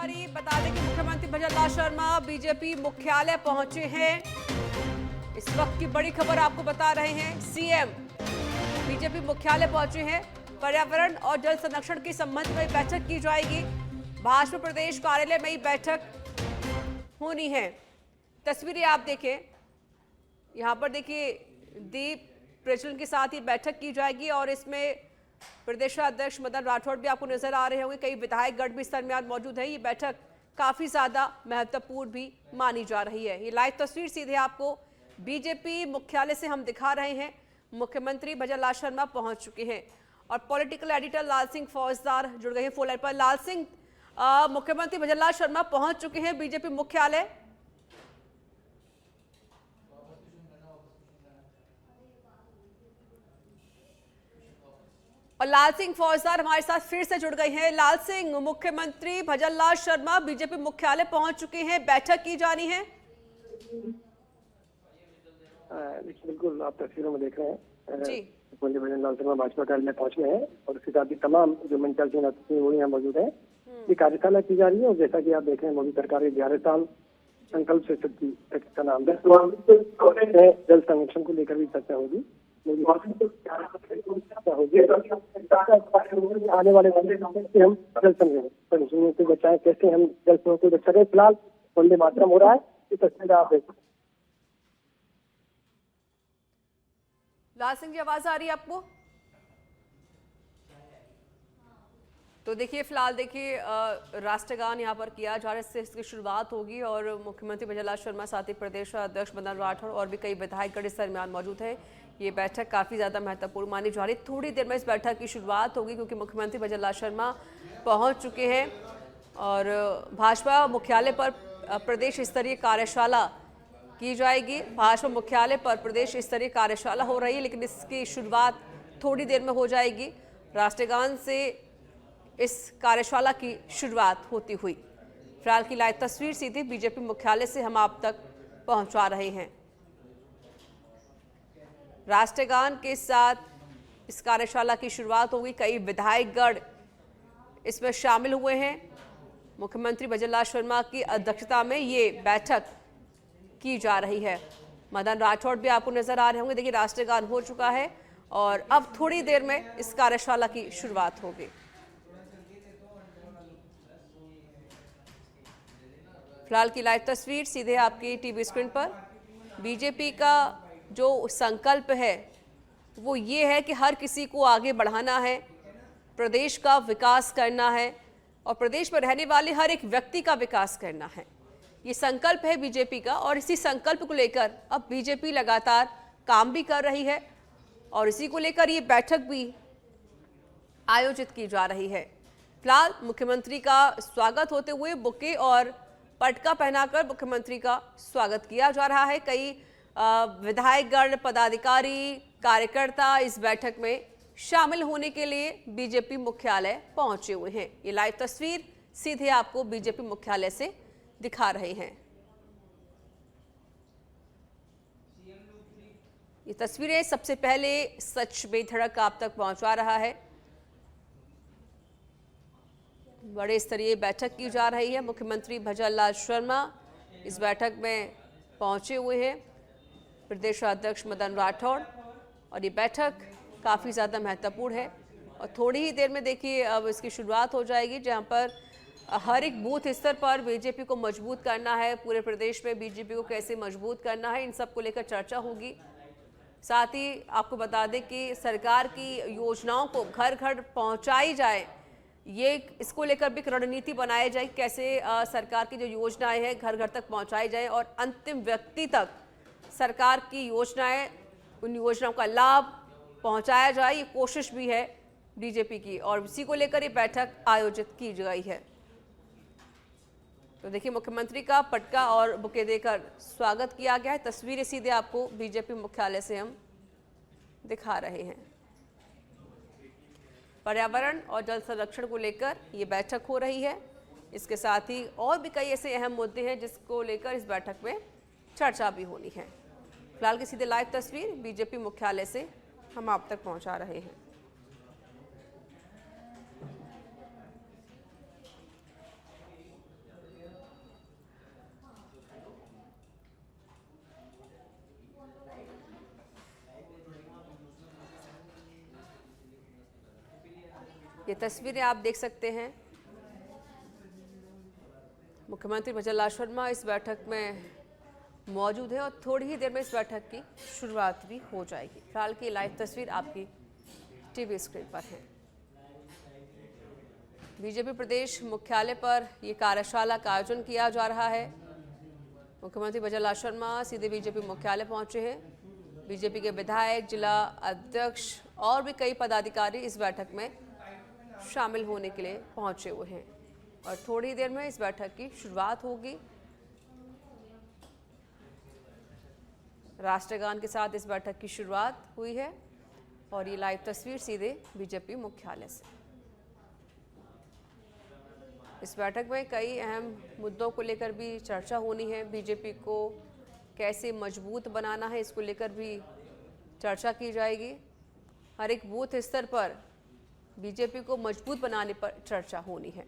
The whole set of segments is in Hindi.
जानकारी बता दें कि मुख्यमंत्री भजनलाल शर्मा बीजेपी मुख्यालय पहुंचे हैं। इस वक्त की बड़ी खबर आपको बता रहे हैं, सीएम बीजेपी मुख्यालय पहुंचे हैं। पर्यावरण और जल संरक्षण के संबंध में बैठक की जाएगी। भाजपा प्रदेश कार्यालय में ही बैठक होनी है। तस्वीरें आप देखें, यहाँ पर देखिए दीप प्रज्वलन के साथ ही बैठक की जाएगी और इसमें प्रदेशाध्यक्ष मदन राठौड़ भी आपको नजर आ रहे होंगे। कई विधायक गण भी इस दरमियान मौजूद है। ये बैठक काफी ज्यादा महत्वपूर्ण भी मानी जा रही है। ये लाइव तस्वीर सीधे आपको बीजेपी मुख्यालय से हम दिखा रहे हैं। मुख्यमंत्री भजनलाल शर्मा पहुंच चुके हैं और पॉलिटिकल एडिटर लाल सिंह फौजदार जुड़ गए हैं फोन लाइन पर। लाल सिंह, मुख्यमंत्री भजनलाल शर्मा पहुंच चुके हैं बीजेपी मुख्यालय। और लाल सिंह फौजदार हमारे साथ फिर से जुड़ गए हैं। लाल सिंह, मुख्यमंत्री भजनलाल शर्मा बीजेपी मुख्यालय पहुंच चुके हैं, बैठक की जानी है। बिल्कुल, आप तस्वीरों में देख रहे हैं जी। मुख्यमंत्री भजनलाल शर्मा भाजपा कार्यालय में पहुंचे हैं और उसके साथ ही तमाम जो मंचाल वो यहाँ मौजूद है। ये कार्यशाला की जा रही है और जैसा कि आप देख रहे हैं, मोदी सरकार के 11 साल संकल्प से शक्ति का नाम जल संरक्षण को लेकर भी चर्चा होगी। आने वाले कैसे हम जल संरक्षण को बचाएं, कैसे हम जल स्रोत को बचा रहे। फिलहाल वंदे मातरम हो रहा है, ये तस्वीर आप देख। लाल सिंह जी, आवाज आ रही है आपको? तो देखिए फिलहाल देखिए राष्ट्रगान यहाँ पर किया जा रहा है, इससे इसकी शुरुआत होगी और मुख्यमंत्री भजनलाल शर्मा साथ ही प्रदेश अध्यक्ष मदन राठौड़ और भी कई विधायकगण इस दरमियान मौजूद है। ये बैठक काफ़ी ज़्यादा महत्वपूर्ण मानी जा रही है। थोड़ी देर में इस बैठक की शुरुआत होगी क्योंकि मुख्यमंत्री भजनलाल शर्मा पहुँच चुके हैं और भाजपा मुख्यालय पर प्रदेश स्तरीय कार्यशाला की जाएगी। भाजपा मुख्यालय पर प्रदेश स्तरीय कार्यशाला हो रही है, लेकिन इसकी शुरुआत थोड़ी देर में हो जाएगी। राष्ट्रगान से इस कार्यशाला की शुरुआत होती हुई फिलहाल की लाइव तस्वीर सीधी बीजेपी मुख्यालय से हम आप तक पहुंचा रहे हैं। राष्ट्रगान के साथ इस कार्यशाला की शुरुआत होगी। कई विधायकगण इसमें शामिल हुए हैं। मुख्यमंत्री भजनलाल शर्मा की अध्यक्षता में ये बैठक की जा रही है। मदन राठौड़ भी आपको नजर आ रहे होंगे। देखिए राष्ट्रगान हो चुका है और अब थोड़ी देर में इस कार्यशाला की शुरुआत होगी। फिलहाल की लाइव तस्वीर सीधे आपकी टीवी स्क्रीन पर। बीजेपी का जो संकल्प है वो ये है कि हर किसी को आगे बढ़ाना है, प्रदेश का विकास करना है और प्रदेश में रहने वाले हर एक व्यक्ति का विकास करना है। ये संकल्प है बीजेपी का और इसी संकल्प को लेकर अब बीजेपी लगातार काम भी कर रही है और इसी को लेकर ये बैठक भी आयोजित की जा रही है। फिलहाल मुख्यमंत्री का स्वागत होते हुए बुके और पटका पहनाकर मुख्यमंत्री का स्वागत किया जा रहा है। कई विधायकगण, पदाधिकारी, कार्यकर्ता इस बैठक में शामिल होने के लिए बीजेपी मुख्यालय पहुंचे हुए हैं। ये लाइव तस्वीर सीधे आपको बीजेपी मुख्यालय से दिखा रहे हैं। ये तस्वीरें सबसे पहले सच बेधड़क आप तक पहुंचा रहा है। बड़े स्तरीय बैठक की जा रही है। मुख्यमंत्री भजनलाल शर्मा इस बैठक में पहुंचे हुए हैं, प्रदेश अध्यक्ष मदन राठौड़, और ये बैठक काफ़ी ज़्यादा महत्वपूर्ण है और थोड़ी ही देर में देखिए अब इसकी शुरुआत हो जाएगी, जहां पर हर एक बूथ स्तर पर बीजेपी को मजबूत करना है, पूरे प्रदेश में बीजेपी को कैसे मजबूत करना है, इन सब को लेकर चर्चा होगी। साथ ही आपको बता दें कि सरकार की योजनाओं को घर घर पहुंचाई जाए, ये इसको लेकर भी रणनीति बनाई जाए, कैसे सरकार की जो योजनाएं हैं घर घर तक पहुंचाई जाए और अंतिम व्यक्ति तक सरकार की योजनाएं, उन योजनाओं का लाभ पहुंचाया जाए। ये कोशिश भी है बीजेपी की और इसी को लेकर ये बैठक आयोजित की गई है। तो देखिए मुख्यमंत्री का पटका और बुके देकर स्वागत किया गया है। तस्वीरें सीधे आपको बीजेपी मुख्यालय से हम दिखा रहे हैं। पर्यावरण और जल संरक्षण को लेकर ये बैठक हो रही है। इसके साथ ही और भी कई ऐसे अहम मुद्दे हैं जिसको लेकर इस बैठक में चर्चा भी होनी है। फिलहाल की सीधे लाइव तस्वीर बीजेपी मुख्यालय से हम आप तक पहुंचा रहे हैं। ये तस्वीरें आप देख सकते हैं। मुख्यमंत्री भजनलाल शर्मा इस बैठक में मौजूद है और थोड़ी ही देर में इस बैठक की शुरुआत भी हो जाएगी। फिलहाल की लाइव तस्वीर आपकी टीवी स्क्रीन पर है। बीजेपी प्रदेश मुख्यालय पर यह कार्यशाला का आयोजन किया जा रहा है। मुख्यमंत्री भजनलाल शर्मा सीधे बीजेपी मुख्यालय पहुंचे हैं। बीजेपी के विधायक, जिला अध्यक्ष और भी कई पदाधिकारी इस बैठक में शामिल होने के लिए पहुंचे हुए हैं और थोड़ी देर में इस बैठक की शुरुआत होगी। राष्ट्रगान के साथ इस बैठक की शुरुआत हुई है और ये लाइव तस्वीर सीधे बीजेपी मुख्यालय से। इस बैठक में कई अहम मुद्दों को लेकर भी चर्चा होनी है। बीजेपी को कैसे मजबूत बनाना है, इसको लेकर भी चर्चा की जाएगी। हर एक बूथ स्तर पर बीजेपी को मजबूत बनाने पर चर्चा होनी है।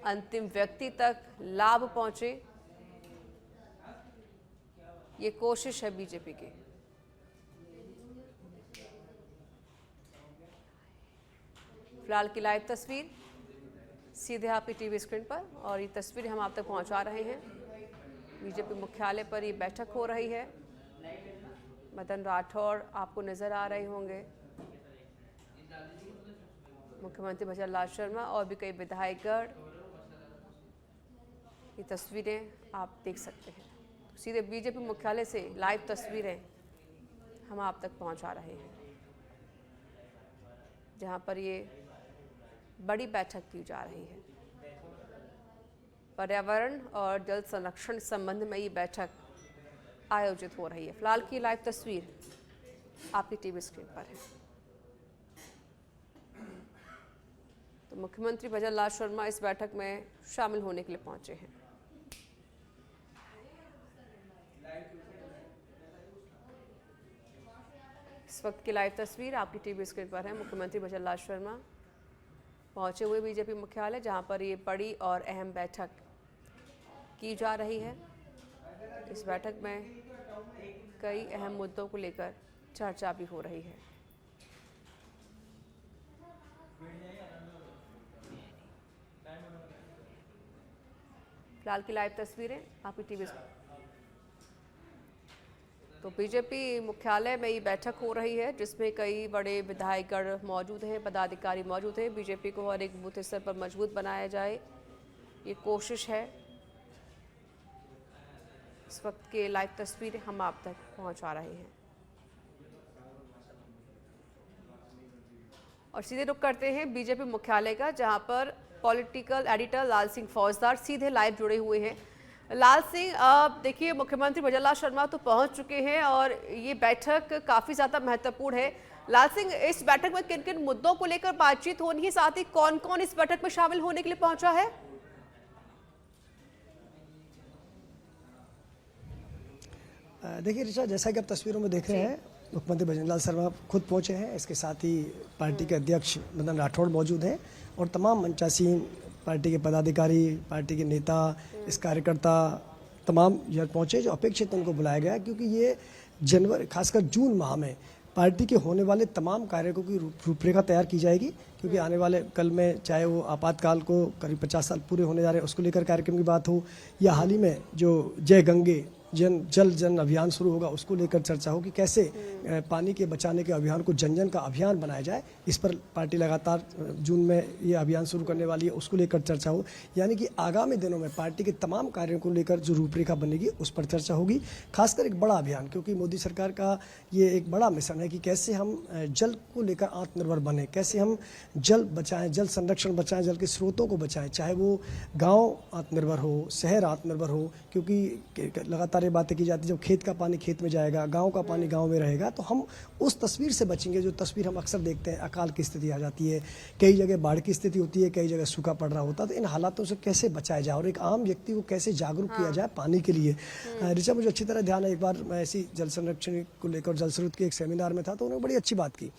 अंतिम व्यक्ति तक लाभ पहुंचे, ये कोशिश है बीजेपी की। फिलहाल की लाइव तस्वीर सीधे आपकी टीवी स्क्रीन पर और ये तस्वीर हम आप तक पहुंचा रहे हैं। बीजेपी मुख्यालय पर ये बैठक हो रही है। मदन राठौड़ आपको नजर आ रहे होंगे, मुख्यमंत्री भजनलाल शर्मा और भी कई विधायकगण। ये तस्वीरें आप देख सकते हैं। सीधे बीजेपी मुख्यालय से लाइव तस्वीरें हम आप तक पहुंचा रहे हैं, जहां पर ये बड़ी बैठक की जा रही है। पर्यावरण और जल संरक्षण संबंध में ये बैठक आयोजित हो रही है। फिलहाल की लाइव तस्वीर आपकी टीवी स्क्रीन पर है। तो मुख्यमंत्री भजनलाल शर्मा इस बैठक में शामिल होने के लिए पहुंचे हैं। इस वक्त की लाइव तस्वीर आपकी टीवी स्क्रीन पर है। मुख्यमंत्री भजनलाल शर्मा पहुंचे हुए बीजेपी मुख्यालय, जहां पर ये बड़ी और अहम बैठक की जा रही है। इस बैठक में कई अहम मुद्दों को लेकर चर्चा भी हो रही है। फिलहाल की लाइव तस्वीरें आपकी टीवी। तो बीजेपी मुख्यालय में ये बैठक हो रही है, जिसमें कई बड़े विधायकगण मौजूद हैं, पदाधिकारी मौजूद हैं। बीजेपी को हर एक बूथ स्तर पर मजबूत बनाया जाए, ये कोशिश है। इस वक्त के लाइव तस्वीरें हम आप तक पहुंचा रहे हैं और सीधे रुख करते हैं बीजेपी मुख्यालय का, जहां पर पॉलिटिकल एडिटर लाल सिंह फौजदार सीधे लाइव जुड़े हुए हैं। लाल सिंह, देखिए मुख्यमंत्री भजनलाल शर्मा तो पहुंच चुके हैं और ये बैठक काफ़ी ज़्यादा महत्वपूर्ण है। लाल सिंह, इस बैठक में किन किन मुद्दों को लेकर बातचीत होनी है, साथ ही कौन कौन इस बैठक में शामिल होने के लिए पहुंचा है? देखिए ऋचा, जैसा कि आप तस्वीरों में देख रहे हैं, मुख्यमंत्री भजनलाल शर्मा खुद पहुंचे हैं। इसके साथ ही पार्टी के अध्यक्ष मदन राठौड़ मौजूद हैं और तमाम मंचासीन, पार्टी के पदाधिकारी, पार्टी के नेता, इस कार्यकर्ता तमाम यहाँ पहुंचे जो अपेक्षित उनको बुलाया गया, क्योंकि ये जनवरी, खासकर जून माह में पार्टी के होने वाले तमाम कार्यों की रूपरेखा तैयार की जाएगी। क्योंकि आने वाले कल में, चाहे वो आपातकाल को करीब 50 साल पूरे होने जा रहे हैं, उसको लेकर कार्यक्रम की बात हो, या हाल ही में जो जय गंगे जन अभियान शुरू होगा, उसको लेकर चर्चा हो कि कैसे पानी के बचाने के अभियान को जन जन का अभियान बनाया जाए। इस पर पार्टी लगातार जून में ये अभियान शुरू करने वाली है, उसको लेकर चर्चा हो। यानी कि आगामी दिनों में पार्टी के तमाम कार्यों को लेकर जो रूपरेखा बनेगी, उस पर चर्चा होगी। खासकर एक बड़ा अभियान, क्योंकि मोदी सरकार का ये एक बड़ा मिशन है कि कैसे हम जल को लेकर आत्मनिर्भर बने, कैसे हम जल बचाएं, जल संरक्षण बचाएं, जल के स्रोतों को बचाएं, चाहे वो गाँव आत्मनिर्भर हो, शहर आत्मनिर्भर हो। क्योंकि लगातार ये बातें की जाती है, जब खेत का पानी खेत में जाएगा, गांव का पानी गांव में रहेगा, तो हम उस तस्वीर से बचेंगे जो तस्वीर हम अक्सर देखते हैं। अकाल की स्थिति आ जाती है, कई जगह बाढ़ की स्थिति होती है, कई जगह सूखा पड़ रहा होता है। तो इन हालातों से कैसे बचाया जाए और एक आम व्यक्ति को कैसे जागरूक किया जाए पानी के लिए। ऋचा, मुझे अच्छी तरह ध्यान है, एक बार मैं ऐसी जल संरक्षण को लेकर जल स्रोत के एक सेमिनार में था, तो उन्होंने बड़ी अच्छी बात की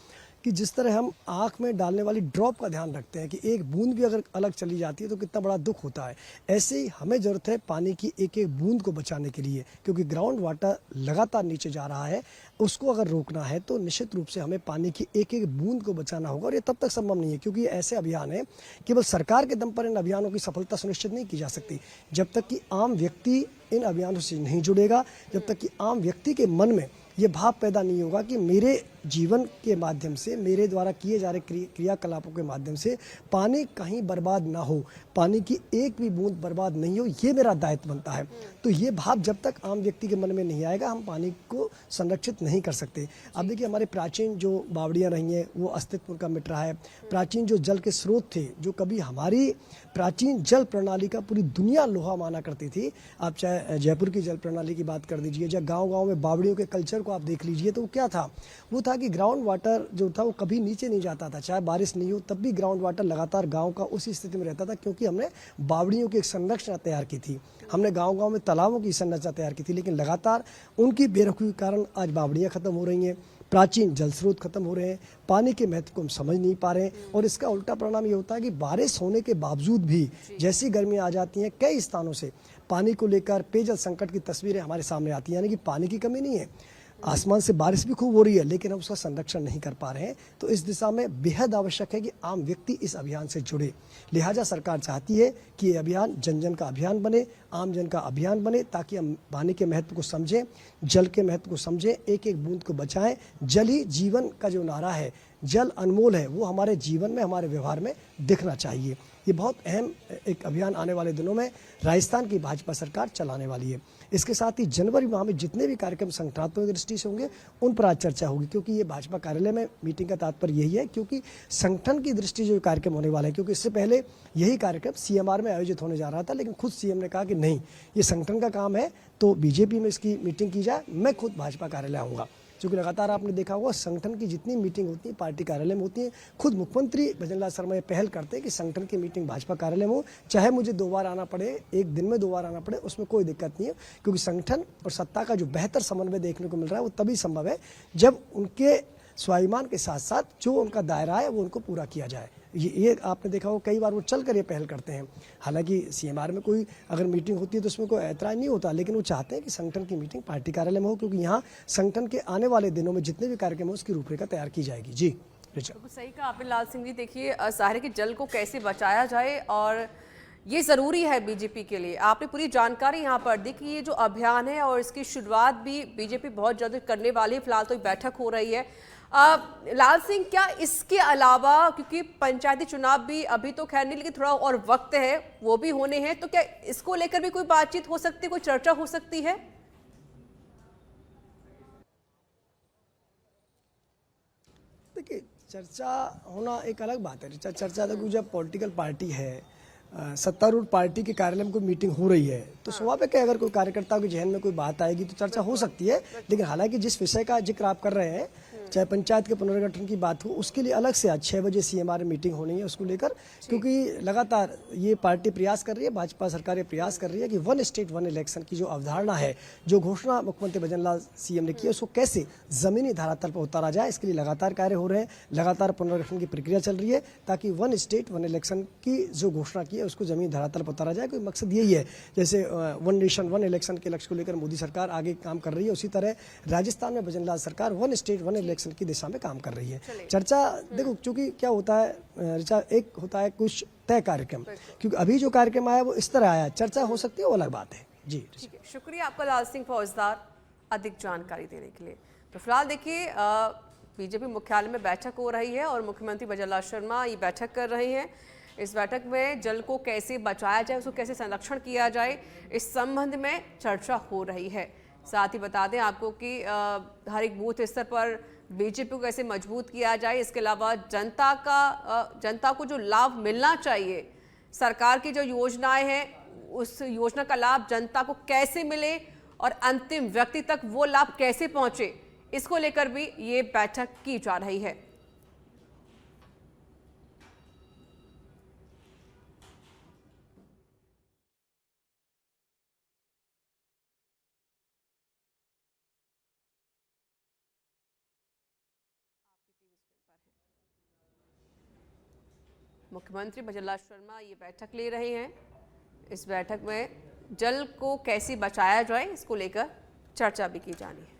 कि जिस तरह हम आँख में डालने वाली ड्रॉप का ध्यान रखते हैं कि एक बूंद भी अगर अलग चली जाती है तो कितना बड़ा दुख होता है, ऐसे ही हमें ज़रूरत है पानी की एक एक बूंद को बचाने के लिए, क्योंकि ग्राउंड वाटर लगातार नीचे जा रहा है। उसको अगर रोकना है तो निश्चित रूप से हमें पानी की एक एक बूंद को बचाना होगा, और ये तब तक संभव नहीं है क्योंकि ये ऐसे अभियान है, केवल सरकार के दम पर इन अभियानों की सफलता सुनिश्चित नहीं की जा सकती जब तक कि आम व्यक्ति इन अभियानों से नहीं जुड़ेगा, जब तक कि आम व्यक्ति के मन में ये भाव पैदा नहीं होगा कि मेरे जीवन के माध्यम से, मेरे द्वारा किए जा रहे क्रियाकलापों के माध्यम से पानी कहीं बर्बाद ना हो, पानी की एक भी बूंद बर्बाद नहीं हो, ये मेरा दायित्व बनता है। तो ये भाव जब तक आम व्यक्ति के मन में नहीं आएगा, हम पानी को संरक्षित नहीं कर सकते। अब देखिए, हमारे प्राचीन जो बावड़ियाँ रही हैं वो अस्तित्व उनका मिट रहा है। प्राचीन जो जल के स्रोत थे, जो कभी हमारी प्राचीन जल प्रणाली का पूरी दुनिया लोहा माना करती थी, आप चाहे जयपुर की जल प्रणाली की बात कर दीजिए, या गाँव-गाँव में बावड़ियों के कल्चर को आप देख लीजिए, तो वो क्या था? वो था कि ग्राउंड वाटर जो था वो कभी नीचे नहीं जाता था, चाहे बारिश नहीं हो तब भी ग्राउंड वाटर लगातार गांव का उसी स्थिति में रहता था, क्योंकि हमने बावड़ियों की एक संरचना तैयार की थी, हमने गांव-गांव में तालाबों की संरचना तैयार की थी। लेकिन लगातार उनकी बेरुखी के कारण आज बावड़ियाँ खत्म हो रही हैं, प्राचीन जल स्रोत खत्म हो रहे हैं, पानी के महत्व को हम समझ नहीं पा रहे हैं, और इसका उल्टा परिणाम ये होता है कि बारिश होने के बावजूद भी जैसी गर्मी आ जाती है, कई स्थानों से पानी को लेकर पेयजल संकट की तस्वीरें हमारे सामने आती हैं। यानी कि पानी की कमी नहीं है, आसमान से बारिश भी खूब हो रही है, लेकिन हम उसका संरक्षण नहीं कर पा रहे हैं। तो इस दिशा में बेहद आवश्यक है कि आम व्यक्ति इस अभियान से जुड़े। लिहाजा सरकार चाहती है कि ये अभियान जन जन का अभियान बने, आम जन का अभियान बने, ताकि हम पानी के महत्व को समझें, जल के महत्व को समझें, एक एक बूंद को बचाएं। जल ही जीवन का जो नारा है, जल अनमोल है, वो हमारे जीवन में, हमारे व्यवहार में दिखना चाहिए। ये बहुत अहम एक अभियान आने वाले दिनों में राजस्थान की भाजपा सरकार चलाने वाली है। इसके साथ ही जनवरी माह में जितने भी कार्यक्रम संगठनात्मक दृष्टि से होंगे उन पर आज चर्चा होगी, क्योंकि ये भाजपा कार्यालय में मीटिंग का तात्पर्य यही है, क्योंकि संगठन की दृष्टि जो कार्यक्रम होने वाला है, क्योंकि इससे पहले यही कार्यक्रम सीएमआर में आयोजित होने जा रहा था, लेकिन खुद सीएम ने कहा कि नहीं, ये संगठन का काम है, तो बीजेपी में इसकी मीटिंग की जाए, मैं खुद भाजपा कार्यालय आऊँगा। क्योंकि लगातार आपने देखा होगा संगठन की जितनी मीटिंग होती है पार्टी कार्यालय में होती है, खुद मुख्यमंत्री भजनलाल शर्मा ये पहल करते हैं कि संगठन की मीटिंग भाजपा कार्यालय में हो, चाहे मुझे 2 बार आना पड़े, एक दिन में 2 बार आना पड़े, उसमें कोई दिक्कत नहीं है, क्योंकि संगठन और सत्ता का जो बेहतर समन्वय देखने को मिल रहा है वो तभी संभव है जब उनके स्वाभिमान के साथ साथ जो उनका दायरा है वो उनको पूरा किया जाए। ये आपने देखा हो कई बार वो चल कर ये पहल करते हैं। हालांकि सीएमआर में कोई अगर मीटिंग होती है तो उसमें कोई ऐतराज नहीं होता, लेकिन वो चाहते हैं कि संगठन की मीटिंग पार्टी कार्यालय में हो, क्योंकि यहाँ संगठन के आने वाले दिनों में जितने भी कार्यक्रम हो उसकी रूपरेखा तैयार की जाएगी। जी बिल्कुल सही कहा आपने लाल सिंह जी। देखिए, सारे के जल को कैसे बचाया जाए, और ये ज़रूरी है बीजेपी के लिए। आपने पूरी जानकारी यहाँ पर दी कि ये जो अभियान है और इसकी शुरुआत भी बीजेपी बहुत जल्द करने वाली है। फिलहाल तो एक बैठक हो रही है। लाल सिंह, क्या इसके अलावा, क्योंकि पंचायती चुनाव भी अभी तो खैर नहीं, लेकिन थोड़ा और वक्त है, वो भी होने हैं, तो क्या इसको लेकर भी कोई बातचीत हो सकती है, कोई चर्चा हो सकती है? देखिए, चर्चा होना एक अलग बात है। चर्चा तो जब पॉलिटिकल पार्टी है, सत्तारूढ़ पार्टी के कार्यालय में कोई मीटिंग हो रही है, तो स्वाभाविक है अगर कोई कार्यकर्ता के जहन में कोई बात आएगी तो चर्चा हो सकती है। लेकिन हालांकि जिस विषय का जिक्र आप कर रहे हैं, चाहे पंचायत के पुनर्गठन की बात हो, उसके लिए अलग से आज 6 बजे सीएमआर में मीटिंग होनी है उसको लेकर, क्योंकि लगातार ये पार्टी प्रयास कर रही है, भाजपा सरकार प्रयास कर रही है कि 1 स्टेट 1 इलेक्शन की जो अवधारणा है, जो घोषणा मुख्यमंत्री भजनलाल सीएम ने की है, उसको कैसे जमीनी धरातल पर उतारा जाए। इसके लिए लगातार कार्य हो रहे हैं, लगातार पुनर्गठन की प्रक्रिया चल रही है, ताकि 1 स्टेट 1 इलेक्शन की जो घोषणा की है उसको जमीनी धरातल पर उतारा जाए। कोई मकसद यही है, जैसे 1 नेशन 1 इलेक्शन के लक्ष्य को लेकर मोदी सरकार आगे काम कर रही है, उसी तरह राजस्थान में भजनलाल सरकार 1 स्टेट 1 इलेक्शन की दिशा में काम कर रही है। चर्चा देखो, क्योंकि क्या होता है ऋचा, एक होता है कुछ तय कार्यक्रम, क्योंकि अभी जो कार्यक्रम आया वो इस तरह आया, चर्चा हो सकती है वो अलग बात है। जी ठीक है, शुक्रिया आपका लाल सिंह फौजदार अधिक जानकारी देने के लिए। तो फिलहाल देखिए, बीजेपी मुख्यालय में बैठक हो रही है और मुख्यमंत्री भजनलाल शर्मा ये बैठक कर रहे हैं। इस बैठक में जल को कैसे बचाया जाए, उसको कैसे संरक्षण किया जाए, इस संबंध में चर्चा हो रही है। साथ ही बता दें आपको कि हर एक बूथ स्तर पर बीजेपी को कैसे मजबूत किया जाए, इसके अलावा जनता को जो लाभ मिलना चाहिए, सरकार की जो योजनाएं हैं उस योजना का लाभ जनता को कैसे मिले और अंतिम व्यक्ति तक वो लाभ कैसे पहुंचे, इसको लेकर भी ये बैठक की जा रही है। आपकी टीवी स्क्रीन पर है। मुख्यमंत्री भजनलाल शर्मा ये बैठक ले रहे हैं। इस बैठक में जल को कैसे बचाया जाए इसको लेकर चर्चा भी की जानी है।